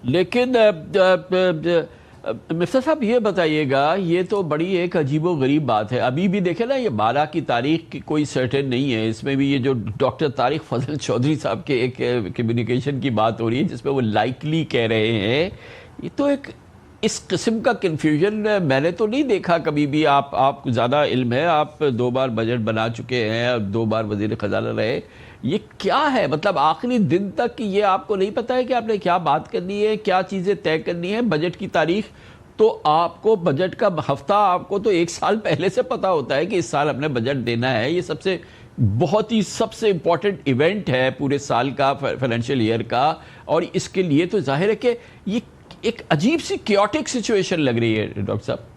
لیکن مفتی صاحب یہ بتائیے گا، یہ تو بڑی ایک عجیب و غریب بات ہے. ابھی بھی دیکھیں نا، یہ 12 کی تاریخ کی کوئی سرٹن نہیں ہے. اس میں بھی یہ جو ڈاکٹر طارق فضل چودھری صاحب کے ایک کمیونیکیشن کی بات ہو رہی ہے جس میں وہ لائکلی کہہ رہے ہیں. یہ تو ایک اس قسم کا کنفیوژن میں نے تو نہیں دیکھا کبھی بھی. آپ زیادہ علم ہے، آپ 2 بار بجٹ بنا چکے ہیں اور 2 بار وزیر خزانہ رہے. یہ کیا ہے؟ مطلب آخری دن تک یہ آپ کو نہیں پتا ہے کہ آپ نے کیا بات کرنی ہے، کیا چیزیں طے کرنی ہے؟ بجٹ کی تاریخ تو آپ کو، بجٹ کا ہفتہ آپ کو تو 1 سال پہلے سے پتا ہوتا ہے کہ اس سال ہم نے بجٹ دینا ہے. یہ سب سے امپورٹنٹ ایونٹ ہے پورے سال کا، فائنینشیل ایئر کا. اور اس کے لیے تو ظاہر ہے کہ یہ ایک عجیب سی کیوٹک سچویشن لگ رہی ہے ڈاکٹر صاحب.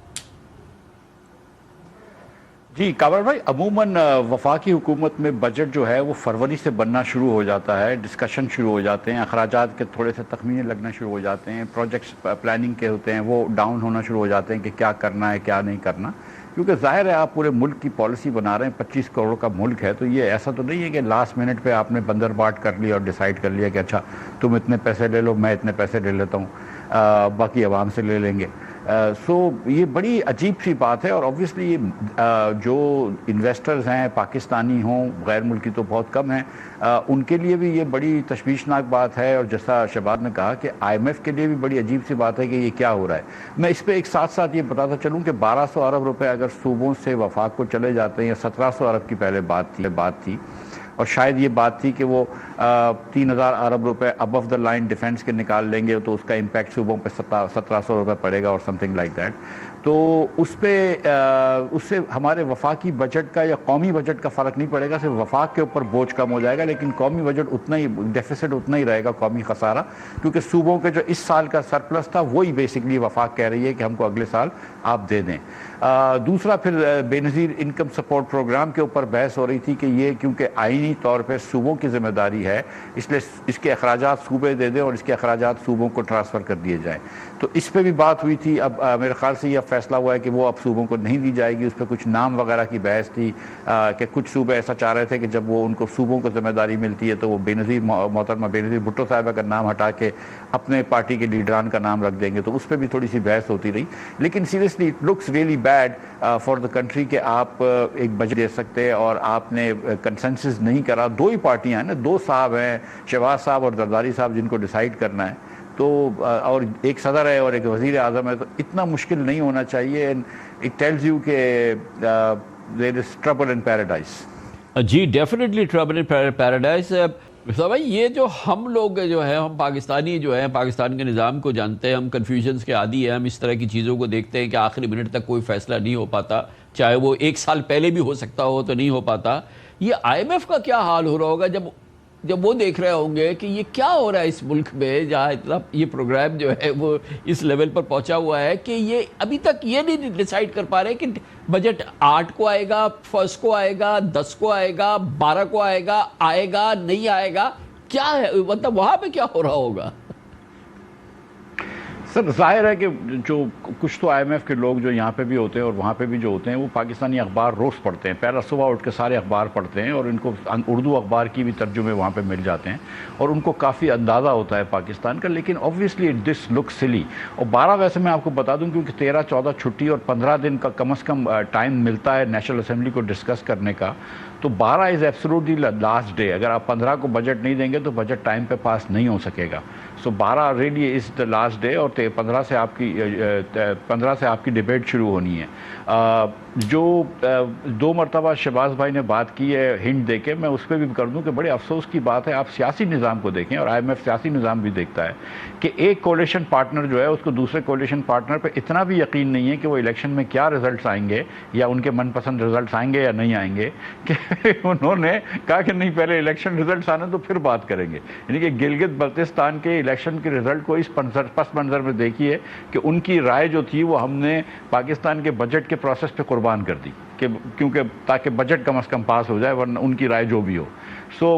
جی کامر بھائی، عموماً وفاقی حکومت میں بجٹ جو ہے وہ فروری سے بننا شروع ہو جاتا ہے. ڈسکشن شروع ہو جاتے ہیں، اخراجات کے تھوڑے سے تخمینے لگنا شروع ہو جاتے ہیں، پروجیکٹس پلاننگ کے ہوتے ہیں وہ ڈاؤن ہونا شروع ہو جاتے ہیں کہ کیا کرنا ہے کیا نہیں کرنا. کیونکہ ظاہر ہے آپ پورے ملک کی پالیسی بنا رہے ہیں، 25 کروڑ کا ملک ہے، تو یہ ایسا تو نہیں ہے کہ لاسٹ منٹ پہ آپ نے بندر باٹ کر لیا اور ڈیسائیڈ کر لیا کہ اچھا تم اتنے پیسے لے لو، میں اتنے پیسے لے لیتا ہوں، باقی عوام سے لے لیں گے. سو یہ بڑی عجیب سی بات ہے. اور آبویسلی جو انویسٹرز ہیں، پاکستانی ہوں، غیر ملکی تو بہت کم ہیں، ان کے لیے بھی یہ بڑی تشویشناک بات ہے. اور جیسا شہباز نے کہا کہ IMF کے لیے بھی بڑی عجیب سی بات ہے کہ یہ کیا ہو رہا ہے. میں اس پہ ایک ساتھ یہ بتاتا چلوں کہ 1200 ارب روپے اگر صوبوں سے وفاق کو چلے جاتے ہیں، یا 1700 ارب کی پہلے بات تھی اور شاید یہ بات تھی کہ وہ 3000 ارب روپے ابو دا لائن ڈیفنس کے نکال لیں گے تو اس کا امپیکٹ صوبوں پہ 1700 روپے پڑے گا اور سم تھنگ لائک دیٹ. تو اس سے ہمارے وفاقی بجٹ کا یا قومی بجٹ کا فرق نہیں پڑے گا، صرف وفاق کے اوپر بوجھ کم ہو جائے گا، لیکن قومی بجٹ اتنا ہی ڈیفیسٹ اتنا ہی رہے گا، قومی خسارہ. کیونکہ صوبوں کے جو اس سال کا سرپلس تھا وہی بیسکلی وفاق کہہ رہی ہے کہ ہم کو اگلے سال آپ دے دیں. دوسرا پھر بے نظیر انکم سپورٹ پروگرام کے اوپر بحث ہو رہی تھی کہ یہ کیونکہ آئینی طور پہ صوبوں کی ذمہ داری ہے، اس لیے اس کے اخراجات صوبے دے دیں اور اس کے اخراجات صوبوں کو ٹرانسفر کر دیے جائیں. تو اس پہ بھی بات ہوئی تھی. اب میرے خیال سے یہ فیصلہ ہوا ہے کہ وہ اب صوبوں کو نہیں دی جائے گی. اس پہ کچھ نام وغیرہ کی بحث تھی کہ کچھ صوبے ایسا چاہ رہے تھے کہ جب وہ ان کو صوبوں کو ذمہ داری ملتی ہے تو وہ محترمہ بے نظیر بھٹو صاحبہ کا نام ہٹا کے اپنے پارٹی کے لیڈران کا نام رکھ دیں گے. تو اس پہ بھی تھوڑی سی بحث ہوتی رہی. لیکن seriously it looks really bad for the country کہ آپ ایک بجٹ دے سکتے اور آپ نے کنسنسس نہیں کرا. 2 ہی پارٹیاں ہیں نا، 2 صاحب ہیں، شہباز صاحب اور زرداری صاحب، جن کو ڈیسائیڈ کرنا ہے. تو اور ایک صدر ہے اور ایک وزیر اعظم ہے، تو اتنا مشکل نہیں ہونا چاہیے. اٹ ٹیلز یو کہ there is trouble in paradise. جی ڈیفینیٹلی ٹربل ان پیراڈائز. بھائی یہ جو ہم لوگ جو ہیں، ہم پاکستانی جو ہیں، پاکستان کے نظام کو جانتے ہیں، ہم کنفیوژنس کے عادی ہیں. ہم اس طرح کی چیزوں کو دیکھتے ہیں کہ آخری منٹ تک کوئی فیصلہ نہیں ہو پاتا، چاہے وہ 1 سال پہلے بھی ہو سکتا ہو تو نہیں ہو پاتا. یہ IMF کا کیا حال ہو رہا ہوگا جب وہ دیکھ رہے ہوں گے کہ یہ کیا ہو رہا ہے اس ملک میں، جہاں اتنا یہ پروگرام جو ہے وہ اس لیول پر پہنچا ہوا ہے کہ یہ ابھی تک یہ نہیں ڈیسائیڈ کر پا رہے کہ بجٹ 8 کو آئے گا، 1 کو آئے گا، 10 کو آئے گا، 12 کو آئے گا نہیں آئے گا. کیا ہے مطلب وہاں پہ کیا ہو رہا ہوگا؟ سر ظاہر ہے کہ جو کچھ تو IMF کے لوگ جو یہاں پہ بھی ہوتے ہیں اور وہاں پہ بھی جو ہوتے ہیں وہ پاکستانی اخبار روز پڑھتے ہیں. پہلا صبح اٹھ کے سارے اخبار پڑھتے ہیں اور ان کو اردو اخبار کی بھی ترجمے وہاں پہ مل جاتے ہیں اور ان کو کافی اندازہ ہوتا ہے پاکستان کا. لیکن اوبویسلی دس لک سلی. اور 12 ویسے میں آپ کو بتا دوں کیونکہ 13-14 چھٹی اور 15 دن کا کم از کم ٹائم ملتا ہے نیشنل اسمبلی کو ڈسکس کرنے کا. تو 12 از ایبسولوٹلی لاسٹ ڈے. اگر آپ 15 کو بجٹ نہیں دیں گے تو بجٹ ٹائم پہ پاس نہیں ہو سکے گا. سو 12 really is the last day اور 15 سے آپ کی ڈیبیٹ شروع ہونی ہے. جو 2 مرتبہ شہباز بھائی نے بات کی ہے ہنٹ دے کے، میں اس پہ بھی کر دوں کہ بڑے افسوس کی بات ہے. آپ سیاسی نظام کو دیکھیں اور IMF سیاسی نظام بھی دیکھتا ہے کہ ایک کولیشن پارٹنر جو ہے اس کو دوسرے کولیشن پارٹنر پہ اتنا بھی یقین نہیں ہے کہ وہ الیکشن میں کیا رزلٹس آئیں گے یا ان کے من پسند رزلٹس آئیں گے یا نہیں آئیں گے، کہ انہوں نے کہا کہ نہیں پہلے الیکشن رزلٹس آنے تو پھر بات کریں گے. یعنی کہ گلگت بلتستان کے الیکشن کے رزلٹ کو اس پس منظر میں دیکھیے کہ ان کی رائے جو تھی وہ ہم نے پاکستان کے بجٹ کے پروسیس پہ قربان کر دی. کہ کیونکہ تاکہ بجٹ کم از کم پاس ہو جائے، ورنہ ان کی رائے جو بھی ہو. سو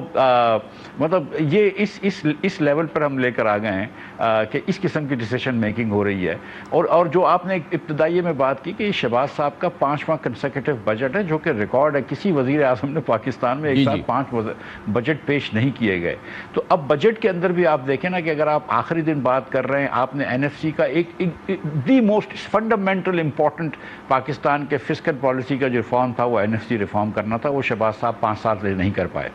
مطلب یہ اس لیول پر ہم لے کر آ گئے ہیں کہ اس قسم کی ڈیسیشن میکنگ ہو رہی ہے. اور جو آپ نے ابتدائی میں بات کی کہ یہ شہباز صاحب کا 5واں کنسیکیٹو بجٹ ہے، جو کہ ریکارڈ ہے. کسی وزیر اعظم نے پاکستان میں ایک ساتھ 5 بجٹ پیش نہیں کیے گئے. تو اب بجٹ کے اندر بھی آپ دیکھیں نا کہ اگر آپ آخری دن بات کر رہے ہیں، آپ نے این ایف سی کا ایک the most fundamental important Pakistan کے فسکل پالیسی کا جو ریفارم تھا وہ این ایف سی ریفارم کرنا تھا، وہ شہباز صاحب 5 سال سے نہیں کر پائے.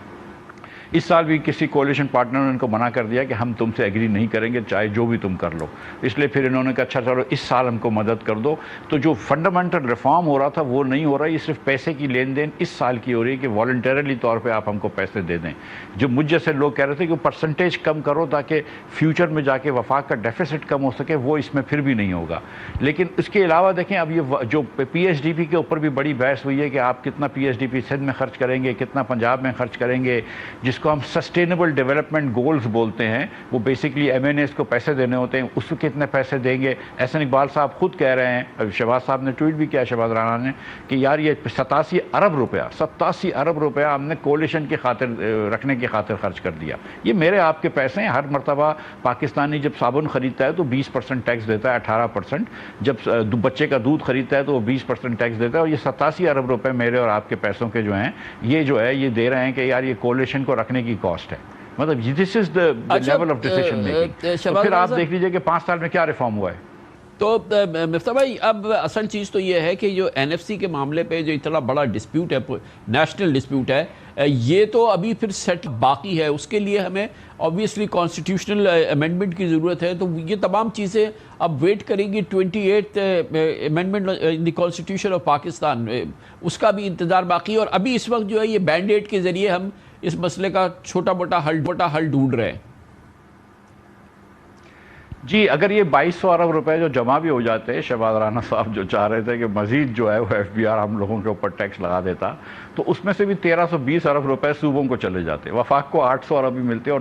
اس سال بھی کسی کولیشن پارٹنر نے ان کو منع کر دیا کہ ہم تم سے ایگری نہیں کریں گے چاہے جو بھی تم کر لو. اس لیے پھر انہوں نے کہا اچھا چلو اس سال ہم کو مدد کر دو. تو جو فنڈامنٹل ریفارم ہو رہا تھا وہ نہیں ہو رہا. یہ صرف پیسے کی لین دین اس سال کی ہو رہی ہے کہ والنٹریلی طور پہ آپ ہم کو پیسے دے دیں. جو مجھ جیسے لوگ کہہ رہے تھے کہ پرسنٹیج کم کرو تاکہ فیوچر میں جا کے وفاق کا ڈیفیسٹ کم ہو سکے، وہ اس میں پھر بھی نہیں ہوگا. لیکن اس کے علاوہ دیکھیں اب یہ جو پی ایچ ڈی پی کے اوپر بھی بڑی بحث ہوئی ہے کہ آپ کتنا P H D P Sindh میں خرچ کریں گے، کتنا پنجاب میں خرچ کریں گے، جس کو ہم سسٹینیبل ڈیولپمنٹ گولز بولتے ہیں. وہ بیسکلی ایم این ایز کو پیسے دینے ہوتے ہیں. اس کو کتنے پیسے دیں گے؟ احسن اقبال صاحب خود کہہ رہے ہیں، شہباز صاحب نے ٹویٹ بھی کیا، شہباز رانا نے، کہ یار یہ 87 ارب روپیہ ہم نے کولیشن کی خاطر رکھنے کی خاطر خرچ کر دیا. یہ میرے آپ کے پیسے ہیں. ہر مرتبہ پاکستانی جب صابن خریدتا ہے تو 20% ٹیکس دیتا ہے، 18%. جب بچے کا دودھ خریدتا ہے تو وہ 20% ٹیکس دیتا ہے. اور یہ 87 ارب روپے میرے اور آپ کے پیسوں کے جو ہیں یہ دے رہے ہیں کہ یار یہ کولیشن کو رکھنے کی کاسٹ ہے. مطلب this is the level of decision making. پھر آپ دیکھ لیجئے کہ 5 سال میں کیا ریفارم ہوا ہے. تو مفتاح بھائی اب اصل چیز تو یہ ہے کہ جو این ایف سی کے معاملے پہ جو اتنا بڑا ڈسپیوٹ ہے، نیشنل ڈسپیوٹ ہے، یہ تو ابھی پھر سیٹ باقی ہے. اس کے لیے ہمیں obviously کانسٹیٹیوشنل امینڈمنٹ کی ضرورت ہے. تو یہ تمام چیزیں اب ویٹ کریں گی 28th amendment in the constitution of Pakistan, اس کا بھی انتظار باقی ہے. اور ابھی اس وقت جو ہے یہ بینڈ ایڈ کے ذریعے ہم اس مسئلے کا چھوٹا موٹا حل ڈھونڈ رہے ہیں. جی اگر یہ 2200 ارب روپے جو جمع بھی ہو جاتے، شہباز رانا صاحب جو چاہ رہے تھے کہ مزید جو ہے وہ ایف بی آر ہم لوگوں کے اوپر ٹیکس لگا دیتا، تو اس میں سے بھی 1320 ارب روپے صوبوں کو چلے جاتے. وفاق کو 800 ارب بھی ملتے. اور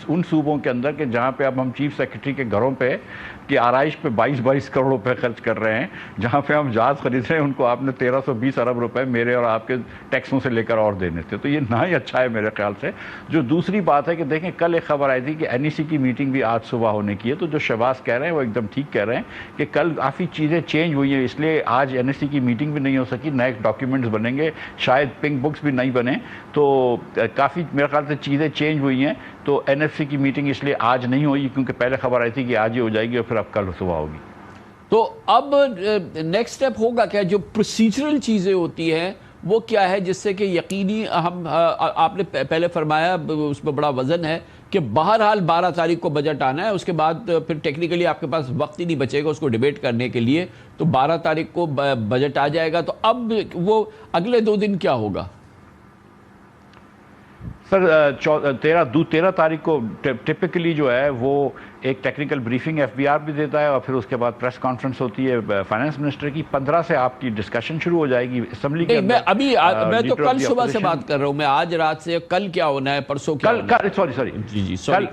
ان صوبوں کے اندر کہ جہاں پہ اب ہم چیف سیکرٹری کے گھروں پہ کی آرائش پہ 22 کروڑ روپے خرچ کر رہے ہیں، جہاں پہ ہم جہاز خرید رہے ہیں، ان کو آپ نے 1320 ارب روپے میرے اور آپ کے ٹیکسوں سے لے کر اور دینے تھے. تو یہ نہ ہی اچھا ہے میرے خیال سے. جو دوسری بات ہے کہ دیکھیں کل ایک خبر آئی تھی کہ این ای سی کی میٹنگ بھی آج صبح ہونے کی ہے. تو جو شہباز کہہ رہے ہیں وہ ایک دم ٹھیک کہہ رہے ہیں کہ کل کافی چیزیں چینج ہوئی ہیں، اس لیے آج این ایس سی کی میٹنگ بھی نہیں ہو سکی. نئے ڈاکیومنٹس بنیں گے، شاید پنک بکس بھی نہیں بنے. تو کافی میرے خیال سے چیزیں چینج ہوئی ہیں. تو این ایف سی کی میٹنگ اس لیے آج نہیں ہوئی کیونکہ پہلے خبر آئی تھی کہ آج ہی ہو جائے گی اور پھر اب کل صبح ہوگی. تو اب نیکسٹ سٹیپ ہوگا کیا؟ جو پروسیجرل چیزیں ہوتی ہیں وہ کیا ہے جس سے کہ یقینی ہم آپ نے پہلے فرمایا اس میں بڑا وزن ہے کہ بہرحال 12 تاریخ کو بجٹ آنا ہے، اس کے بعد پھر ٹیکنیکلی آپ کے پاس وقت ہی نہیں بچے گا اس کو ڈیبیٹ کرنے کے لیے. تو 12 تاریخ کو بجٹ آ جائے گا. تو اب وہ اگلے 2 دن کیا ہوگا؟ سر 13 تاریخ کو ٹپکلی جو ہے وہ ایک technical briefing F B R بھی دیتا ہے اور پھر اس کے بعد پریس کانفرنس ہوتی ہے فائنانس منسٹر کی. 15 سے آپ کی ڈسکشن شروع ہو جائے گی اسمبلی کے اندر. میں تو کل صبح سے بات کر رہا ہوں، میں آج رات سے کل کیا ہونا ہے، پرسوں کیا ہونا ہے.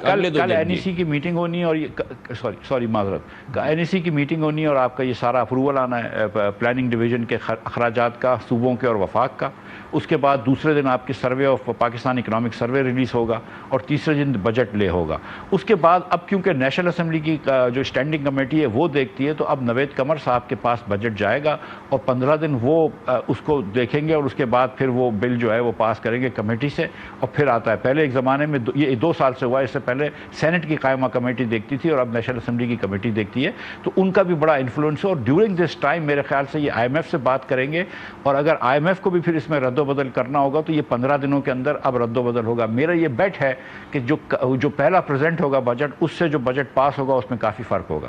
کل این ای سی کی میٹنگ ہونی ہے اور سوری معذرت این ای سی کی میٹنگ ہونی ہے اور آپ کا یہ سارا اپروول آنا ہے پلاننگ ڈویژن کے اخراجات کا، صوبوں کے اور وفاق کا. اس کے بعد دوسرے دن آپ کی survey of Pakistan economic survey release ہوگا اور تیسرے دن بجٹ لے ہوگا. اس کے بعد اب کیونکہ نیشنل اسمبلی کی جو اسٹینڈنگ کمیٹی ہے وہ دیکھتی ہے، تو اب نوید قمر صاحب کے پاس بجٹ جائے گا اور 15 دن وہ اس کو دیکھیں گے اور اس کے بعد پھر وہ بل جو ہے وہ پاس کریں گے کمیٹی سے اور پھر آتا ہے. پہلے ایک زمانے میں یہ 2 سال سے ہوا ہے، اس سے پہلے سینٹ کی قائمہ کمیٹی دیکھتی تھی اور اب نیشنل اسمبلی کی کمیٹی دیکھتی ہے. تو ان کا بھی بڑا انفلوئنس ہے اور ڈیورنگ دس ٹائم میرے خیال سے یہ آئی ایم ایف سے بات کریں گے اور اگر آئی ایم ایف کو بھی پھر اس میں رد و بدل کرنا ہوگا تو یہ 15 دنوں کے اندر اب رد و بدل ہوگا. میرا یہ بیٹ ہے کہ جو پہلا پریزنٹ ہوگا بجٹ، اس سے جو بجٹ پاس ہوگا اس میں کافی فرق ہوگا.